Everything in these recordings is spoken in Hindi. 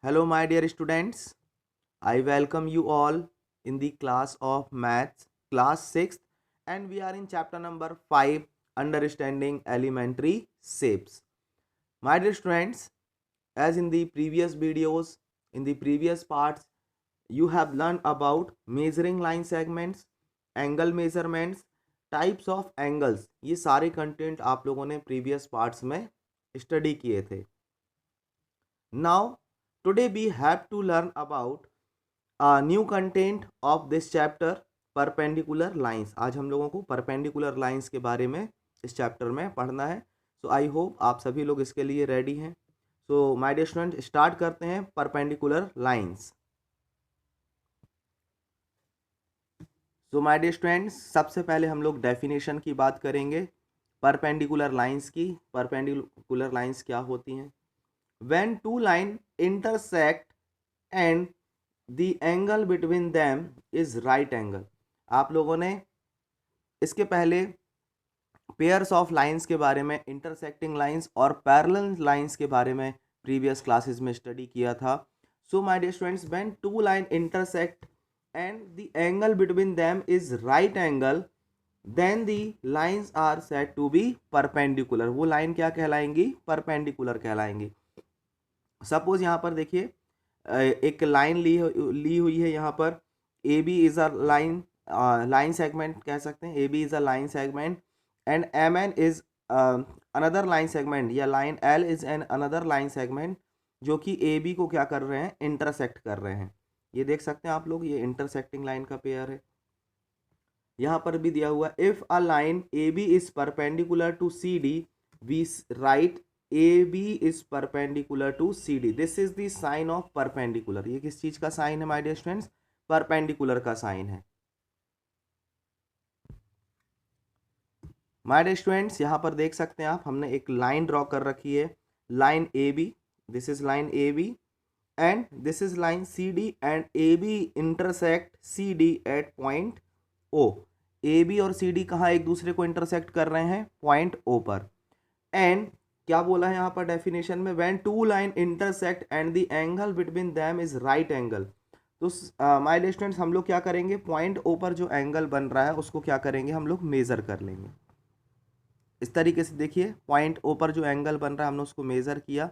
Hello, my dear students. I welcome you all in the class of Maths, class 6th, and we are in chapter number 5, Understanding Elementary Shapes. My dear students, as in the previous videos, in the previous parts, you have learned about measuring line segments, angle measurements, types of angles. ये सारे कंटेंट आप लोगों ने प्रीवियस पार्ट्स में स्टडी किए थे. Now, today we have to learn about a new content of this chapter, perpendicular lines. आज हम लोगों को perpendicular lines के बारे में इस चैप्टर में पढ़ना है. सो आई होप आप सभी लोग इसके लिए रेडी हैं. So my dear student, start करते हैं perpendicular lines. So my dear students, सबसे पहले हम लोग डेफिनेशन की बात करेंगे परपेंडिकुलर लाइंस की. परपेंडिकुलर लाइंस क्या होती हैं? When two lines intersect and the angle between them is right angle. आप लोगों ने इसके पहले पेयर्स ऑफ लाइंस के बारे में, इंटरसेक्टिंग लाइंस और पैरेलल लाइंस के बारे में प्रीवियस क्लासेस में स्टडी किया था. So my dear students, when two line intersect and the angle between them is right angle, then the lines are said to be perpendicular. वो लाइन क्या कहलाएंगी? परपेंडिकुलर कहलाएंगी. सपोज यहाँ पर देखिए, एक लाइन ली हुई है. यहाँ पर A B is a line segment कह सकते हैं. A B is a line segment and M N is another line segment, या line L is an another line segment, जो कि ए बी को क्या कर रहे हैं? इंटरसेक्ट कर रहे हैं. ये देख सकते हैं आप लोग, ये इंटरसेक्टिंग लाइन का पेयर है. यहाँ पर भी दिया हुआ, if a line A B is perpendicular to C D, we write AB is perpendicular to CD. This is the sign of perpendicular. ये किस चीज का साइन है माय डियर स्टूडेंट्स? परपेंडिकुलर का साइन है. माय डियर स्टूडेंट्स, यहाँ पर देख सकते हैं आप, हमने एक लाइन ड्रॉ कर रखी है, line AB. This is line AB and this is line CD and AB intersect CD at point O. AB और CD कहाँ एक दूसरे को इंटरसेक्ट कर रहे हैं? पॉइंट O पर. एंड क्या बोला है यहाँ पर डेफिनेशन में? When two line intersect and the angle between them is right angle. तो माय डियर स्टूडेंट्स, हम लोग क्या करेंगे? पॉइंट ओ पर जो एंगल बन रहा है उसको क्या करेंगे? हम लोग मेजर कर लेंगे. इस तरीके से देखिए, पॉइंट ओ पर जो एंगल बन रहा है हमने उसको मेजर किया.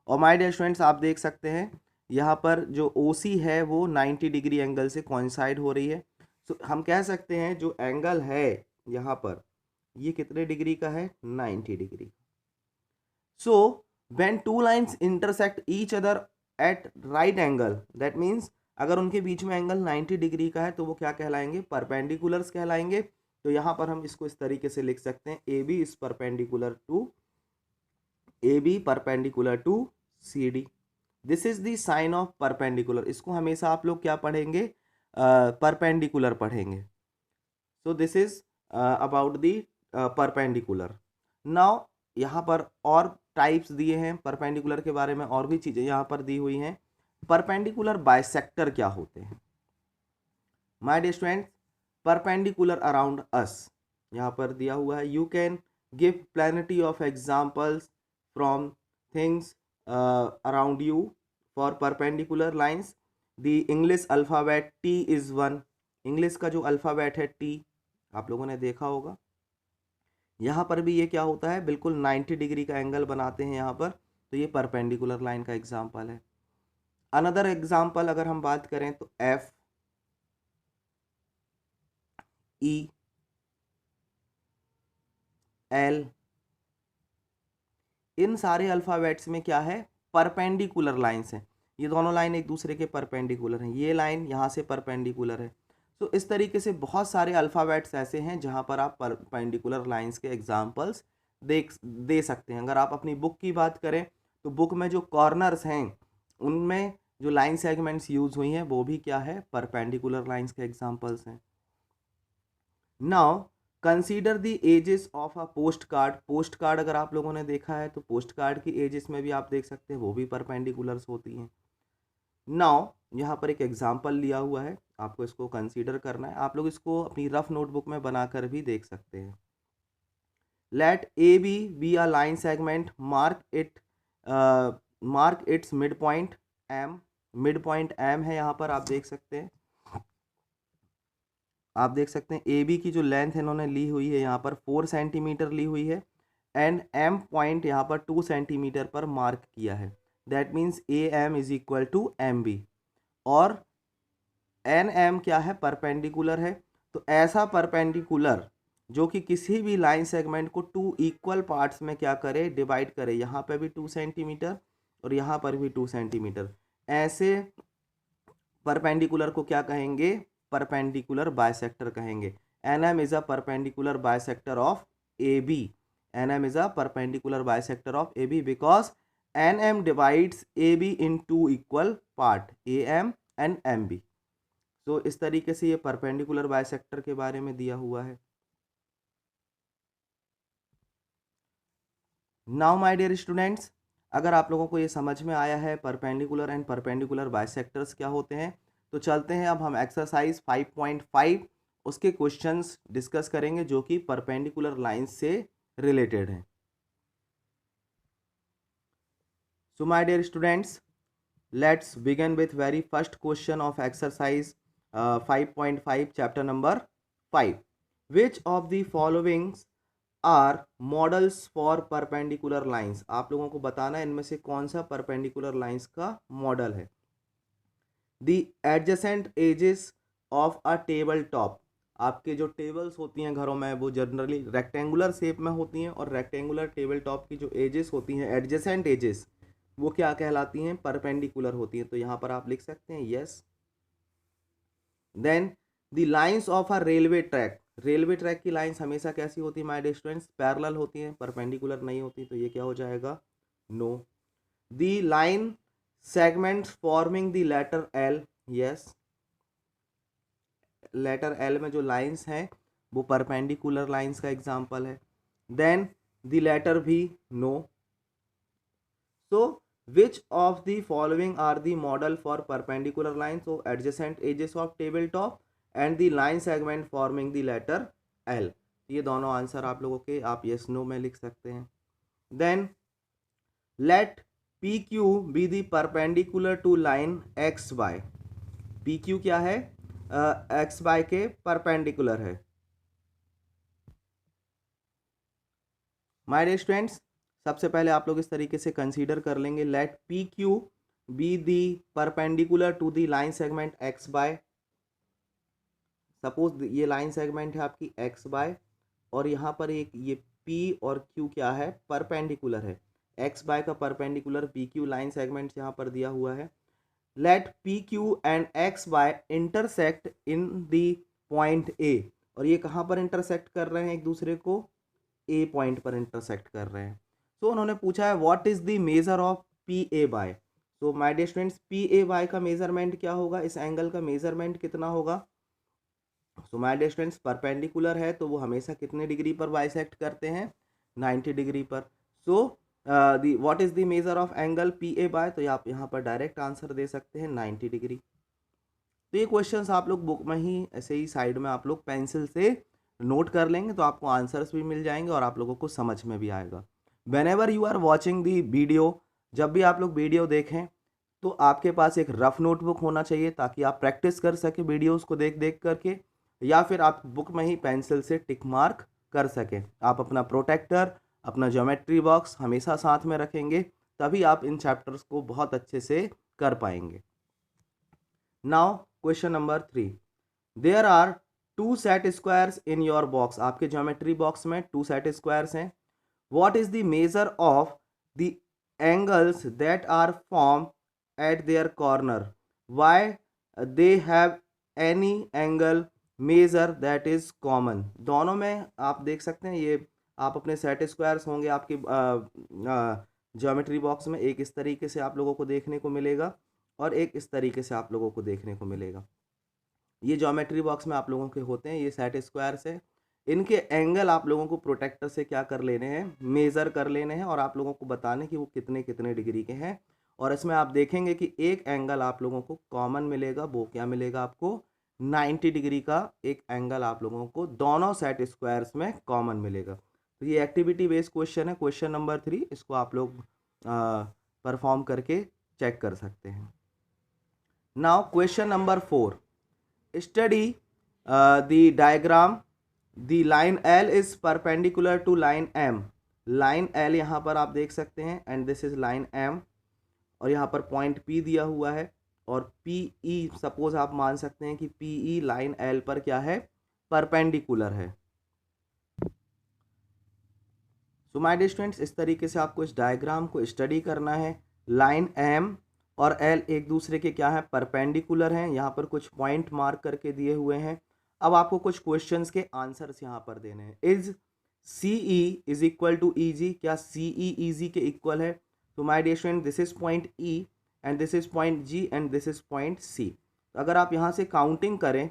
और माय डियर स्टूडेंट्स, आप देख सकते हैं यहाँ पर जो ओ सी है वो 90 डिग्री एंगल से कोइंसाइड हो रही है. सो हम कह सकते हैं जो एंगल है यहाँ पर, ये कितने डिग्री का है? 90 degree. So when two lines intersect each other at right angle, that means अगर उनके बीच में एंगल 90 डिग्री का है तो वो क्या कहलाएंगे? परपेंडिकुलर्स कहलाएंगे. तो यहाँ पर हम इसको इस तरीके से लिख सकते हैं, A B is perpendicular to C D. This is the sign of perpendicular. इसको हमेशा आप लोग क्या पढ़ेंगे? परपेंडिकुलर पढ़ेंगे. So this is about the perpendicular. Now यहाँ पर और टाइप्स दिए हैं परपेंडिकुलर के बारे में, और भी चीज़ें यहाँ पर दी हुई हैं. परपेंडिकुलर बाइसेक्टर क्या होते हैं? My dear students, perpendicular around us यहाँ पर दिया हुआ है. You can give plenty of examples from things around you for perpendicular lines. The English alphabet T is one. English का जो अल्फ़ाबेट है टी, आप लोगों ने देखा होगा. यहाँ पर भी ये क्या होता है? बिल्कुल 90 डिग्री का एंगल बनाते हैं यहाँ पर. तो ये परपेंडिकुलर लाइन का एग्जाम्पल है. अनदर एग्जाम्पल अगर हम बात करें तो एफ, ई, एल, इन सारे अल्फ़ाबेट्स में क्या है? परपेंडिकुलर लाइन्स हैं. ये दोनों लाइन एक दूसरे के परपेंडिकुलर हैं. ये लाइन यहाँ से परपेंडिकुलर है. तो इस तरीके से बहुत सारे अल्फ़ाबेट्स ऐसे हैं जहाँ पर आप परपेंडिकुलर लाइंस के एग्जांपल्स दे सकते हैं. अगर आप अपनी बुक की बात करें तो बुक में जो कॉर्नर्स हैं उनमें जो लाइन सेगमेंट्स यूज हुई हैं वो भी क्या है? परपेंडिकुलर लाइंस के एग्जांपल्स हैं. Now consider the edges of a postcard. Postcard अगर आप लोगों ने देखा है तो पोस्ट कार्ड की एजेस में भी आप देख सकते हैं वो भी परपेंडिकुलर्स होती हैं. नाउ यहाँ पर एक एग्जाम्पल लिया हुआ है, आपको इसको कंसीडर करना है. आप लोग इसको अपनी रफ नोटबुक में बनाकर भी देख सकते हैं. Let A B a line segment, mark its midpoint M, midpoint M है यहाँ पर, आप देख सकते हैं, आप देख सकते हैं ए बी की जो लेंथ है इन्होंने ली हुई है यहाँ पर 4 सेंटीमीटर ली हुई है, एंड एम पॉइंट यहाँ पर 2 सेंटीमीटर पर मार्क किया है। That means A M is equal to M B, और एन एम क्या है, परपेंडिकुलर है। तो ऐसा परपेंडिकुलर जो कि किसी भी लाइन सेगमेंट को 2 इक्वल पार्ट्स में क्या करे, डिवाइड करे, यहाँ पे भी 2 सेंटीमीटर और यहाँ पर भी 2 सेंटीमीटर, ऐसे परपेंडिकुलर को क्या कहेंगे, परपेंडिकुलर बाइसेक्टर कहेंगे। N M is a perpendicular bisector of A B, N M is a perpendicular bisector of A B because N M divides A B in 2 equal part, A M and M B. तो इस तरीके से ये परपेंडिकुलर बाइसेक्टर के बारे में दिया हुआ है। नाउ माय डियर स्टूडेंट्स, अगर आप लोगों को ये समझ में आया है परपेंडिकुलर एंड परपेंडिकुलर बाइसेक्टर्स क्या होते हैं, तो चलते हैं अब हम एक्सरसाइज 5.5 उसके क्वेश्चंस डिस्कस करेंगे जो कि परपेंडिकुलर लाइंस से रिलेटेड हैं। So my dear students, let's begin with very first question of exercise 5.5 chapter number 5। Which of the followings are models for perpendicular lines. आप लोगों को बताना है इनमें से कौन सा परपेंडिकुलर लाइंस का मॉडल है। The adjacent edges of a table top, आपके जो टेबल्स होती हैं घरों में वो जनरली रेक्टेंगुलर शेप में होती हैं, और रेक्टेंगुलर टेबल टॉप की जो एजेस होती हैं, एडजेसेंट एजेस, वो क्या कहलाती हैं, परपेंडिकुलर होती हैं। तो यहाँ पर आप लिख सकते हैं yes. Then the lines of a railway track, railway track की लाइंस हमेशा कैसी होती है माय डियर स्टूडेंट्स, पैरेलल होती हैं, परपेंडिकुलर नहीं होती। तो ये क्या हो जाएगा, no. The line segments forming the letter L, yes, letter L में जो लाइंस हैं वो परपेंडिकुलर लाइंस का एग्जांपल है। देन द लेटर भी, no. So which of the following are the model for perpendicular lines? So adjacent edges of table top and the line segment forming the letter L, ये दोनों आंसर आप लोगों के आप yes no में लिख सकते हैं। then let PQ be the perpendicular to line XY, PQ क्या है, XY के परपेंडिकुलर है। माय डियर स्टूडेंट्स, सबसे पहले आप लोग इस तरीके से कंसीडर कर लेंगे, let P Q be the perpendicular to the line segment X Y. Suppose ये लाइन सेगमेंट है आपकी एक्स बाय, और यहाँ पर एक ये पी और क्यू क्या है, परपेंडिकुलर है। एक्स बाय का perpendicular P Q line segment यहाँ पर दिया हुआ है। Let P Q and X Y intersect in the point A, और ये कहाँ पर इंटरसेक्ट कर रहे हैं एक दूसरे को, ए पॉइंट पर इंटरसेक्ट कर रहे हैं। सो उन्होंने पूछा है what is the measure of P A Y. So my dear students, P A Y का मेजरमेंट क्या होगा, इस एंगल का मेजरमेंट कितना होगा। So my dear students, perpendicular है तो वो हमेशा कितने डिग्री पर बाइसेक्ट करते हैं, 90 डिग्री पर। So what is the measure of angle P A Y, तो आप यहाँ पर डायरेक्ट आंसर दे सकते हैं 90 डिग्री। तो ये क्वेश्चंस आप लोग बुक में ही ऐसे ही साइड में आप लोग पेंसिल से नोट कर लेंगे तो आपको आंसर्स भी मिल जाएंगे और आप लोगों को समझ में भी आएगा। Whenever you are watching the video, जब भी आप लोग वीडियो देखें तो आपके पास एक रफ नोटबुक होना चाहिए ताकि आप प्रैक्टिस कर सके वीडियोस को देख देख करके, या फिर आप बुक में ही पेंसिल से टिक मार्क कर सकें। आप अपना प्रोटेक्टर, अपना ज्योमेट्री बॉक्स हमेशा साथ में रखेंगे, तभी आप इन चैप्टर्स को बहुत अच्छे से कर पाएंगे। Now question number 3, there are 2 set squares in your box, आपके ज्योमेट्री बॉक्स में 2 सेट स्क्वायर्स हैं। What is the measure of the angles that are form at their corner, why they have any angle measure that is common. दोनों में आप देख सकते हैं, ये आप अपने सेट स्क्वायर्स होंगे आपके ज्योमेट्री बॉक्स में, एक इस तरीके से आप लोगों को देखने को मिलेगा और एक इस तरीके से आप लोगों को देखने को मिलेगा। ये ज्योमेट्री बॉक्स में आप लोगों के होते हैं, ये सेट स्क्वायर्स है। इनके एंगल आप लोगों को प्रोटेक्टर से क्या कर लेने हैं, मेज़र कर लेने हैं, और आप लोगों को बताने कि वो कितने कितने डिग्री के हैं। और इसमें आप देखेंगे कि एक एंगल आप लोगों को कॉमन मिलेगा, वो क्या मिलेगा आपको, 90 डिग्री का एक एंगल आप लोगों को दोनों सेट स्क्वायर्स में कॉमन मिलेगा। तो ये एक्टिविटी बेस्ड क्वेश्चन है, क्वेश्चन नंबर 3, इसको आप लोग परफॉर्म करके चेक कर सकते हैं। Now question number 4, study the diagram, the line L is perpendicular to line M. Line L यहाँ पर आप देख सकते हैं and this is line M, और यहाँ पर पॉइंट पी दिया हुआ है, और पी ई सपोज आप मान सकते हैं कि पी ई लाइन एल पर क्या है, परपेंडिकुलर है। सो माय डियर स्टूडेंट्स, इस तरीके से आपको इस डायग्राम को स्टडी करना है। लाइन एम और एल एक दूसरे के क्या है, परपेंडिकुलर हैं। यहाँ पर कुछ पॉइंट मार्क करके दिए हुए हैं। अब आपको कुछ क्वेश्चंस के आंसर्स यहाँ पर देने हैं। Is C E is equal to E G, क्या सी ई जी के इक्वल है? तो my dear student, this is point E and this is point G and this is point C. तो अगर आप यहाँ से काउंटिंग करें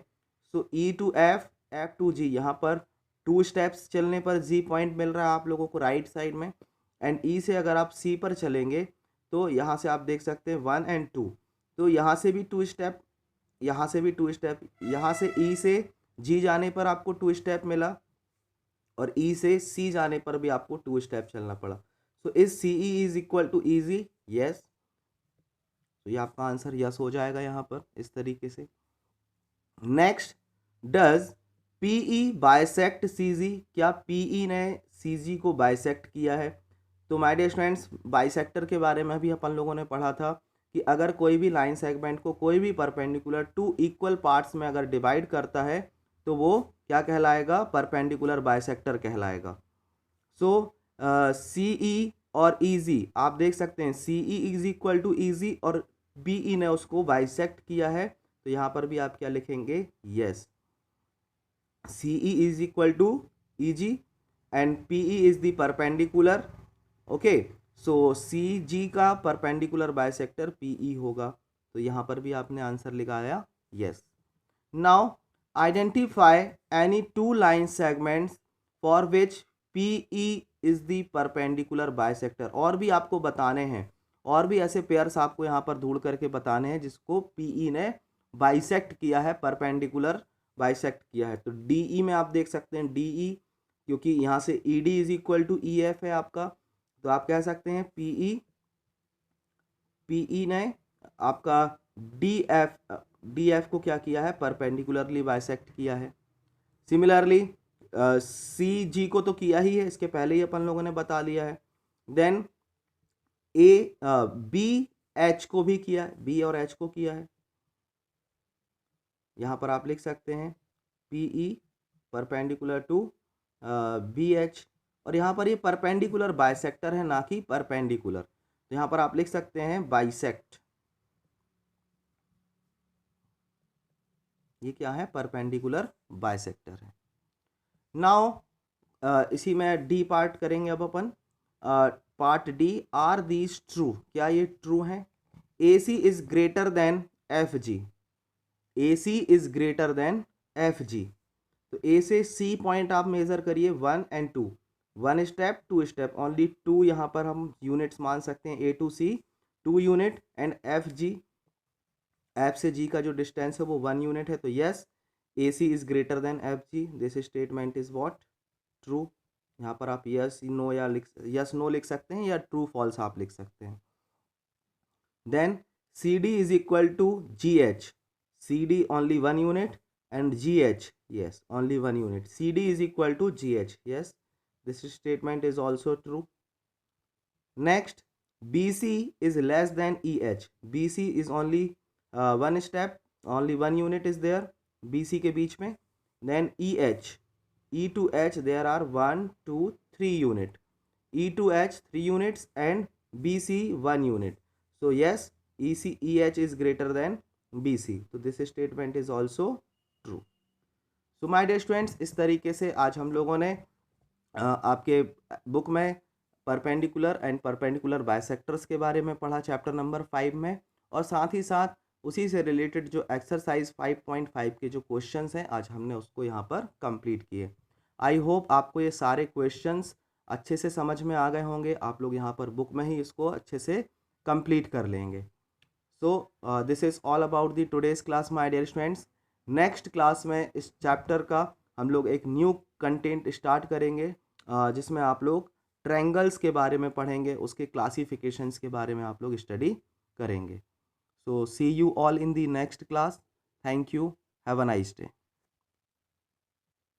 तो E to F, F to G, यहाँ पर 2 स्टेप्स चलने पर जी पॉइंट मिल रहा है आप लोगों को राइट साइड में। एंड ई से अगर आप सी पर चलेंगे तो यहाँ से आप देख सकते हैं 1 एंड 2, तो यहाँ से भी 2 स्टेप, यहाँ से भी 2 स्टेप, यहाँ से ई से जी जाने पर आपको 2 स्टेप मिला, और ई से सी जाने पर भी आपको 2 स्टेप चलना पड़ा। So is C E is equal to E G? Yes. तो ये आपका आंसर यस हो जाएगा यहाँ पर इस तरीके से। Next, does P E bisect C G, क्या पीई ने सीजी को बाइसेक्ट किया है? तो माय डियर स्टूडेंट्स, बाइसेक्टर के बारे में भी अपन लोगों ने पढ़ा था कि अगर कोई भी लाइन सेगमेंट को कोई भी परपेंडिकुलर 2 इक्वल पार्ट्स में अगर डिवाइड करता है तो वो क्या कहलाएगा, परपेंडिकुलर बाइसेक्टर कहलाएगा। सो सी ई और ई जी आप देख सकते हैं, सी E is equal to E जी और बी ई ने उसको बाइसेक्ट किया है, तो यहाँ पर भी आप क्या लिखेंगे, yes. C E is equal to E G and P E is the perpendicular, okay. So C G का परपेंडिकुलर बाइसेक्टर पी ई होगा, तो यहाँ पर भी आपने आंसर लगाया yes. Now identify any 2 line segments for which P E is the perpendicular bisector. और भी आपको बताने हैं, और भी ऐसे पेयर्स आपको यहाँ पर ढूंढ करके बताने हैं जिसको पी ई ने बाइसेक्ट किया है, परपेंडिकुलर बाइसेक्ट किया है। तो डी ई में आप देख सकते हैं डी ई, क्योंकि यहाँ से E D is equal to E F है आपका, तो आप कह सकते हैं पी ई ने आपका डी एफ को क्या किया है, परपेंडिकुलरली बाइसेक्ट किया है। सिमिलरली सी जी को तो किया ही है, इसके पहले ही अपन लोगों ने बता लिया है। देन ए बी एच को भी किया है, बी और एच को किया है। यहाँ पर आप लिख सकते हैं P E perpendicular to B H, और यहाँ पर ये परपेंडिकुलर बाइसेक्टर है ना कि परपेंडिकुलर, तो यहाँ पर आप लिख सकते हैं बाइसेक्ट। ये क्या है, परपेंडिकुलर बाइसेक्टर है। नाउ इसी में डी पार्ट करेंगे अब अपन। Part D, are these true, क्या ये ट्रू है? A C is greater than F G, A C is greater than F G. तो ए से सी पॉइंट आप मेजर करिए 1 एंड 2, 1 स्टेप 2 स्टेप, ओनली 2 यहाँ पर हम यूनिट्स मान सकते हैं, A to C 2 unit, and F G, F से जी का जो डिस्टेंस है वो 1 यूनिट है। तो yes, A C is greater than F G, this statement is what, true. यहाँ पर आप यस नो या यस नो लिख सकते हैं, या ट्रू फॉल्स आप लिख सकते हैं। Then C D is equal to G H, C D only 1 unit and gh, yes, only 1 unit. cd is equal to gh, yes, this statement is also true. Next, bc is less than eh, bc is only 1 step, only 1 unit is there bc के बीच में. Then eh, e to h there are 1 2 3 unit, e to h 3 units and bc 1 unit. So yes, eh is greater than bc, so this statement is also true. So my dear students, इस तरीके से आज हम लोगों ने आपके बुक में परपेंडिकुलर एंड परपेंडिकुलर बाइसेक्टर्स के बारे में पढ़ा, चैप्टर नंबर 5 में, और साथ ही साथ उसी से रिलेटेड जो एक्सरसाइज 5.5 के जो क्वेश्चंस हैं आज हमने उसको यहाँ पर कंप्लीट किए। आई होप आपको ये सारे क्वेश्चंस अच्छे से समझ में आ गए होंगे, आप लोग यहाँ पर बुक में ही इसको अच्छे से कंप्लीट कर लेंगे। So this is all about the today's class my dear students. Next class में इस चैप्टर का हम लोग एक न्यू कंटेंट स्टार्ट करेंगे, जिसमें आप लोग ट्रायंगल्स के बारे में पढ़ेंगे, उसके क्लासिफिकेशंस के बारे में आप लोग स्टडी करेंगे। So see you all in the next class. Thank you. Have a nice day.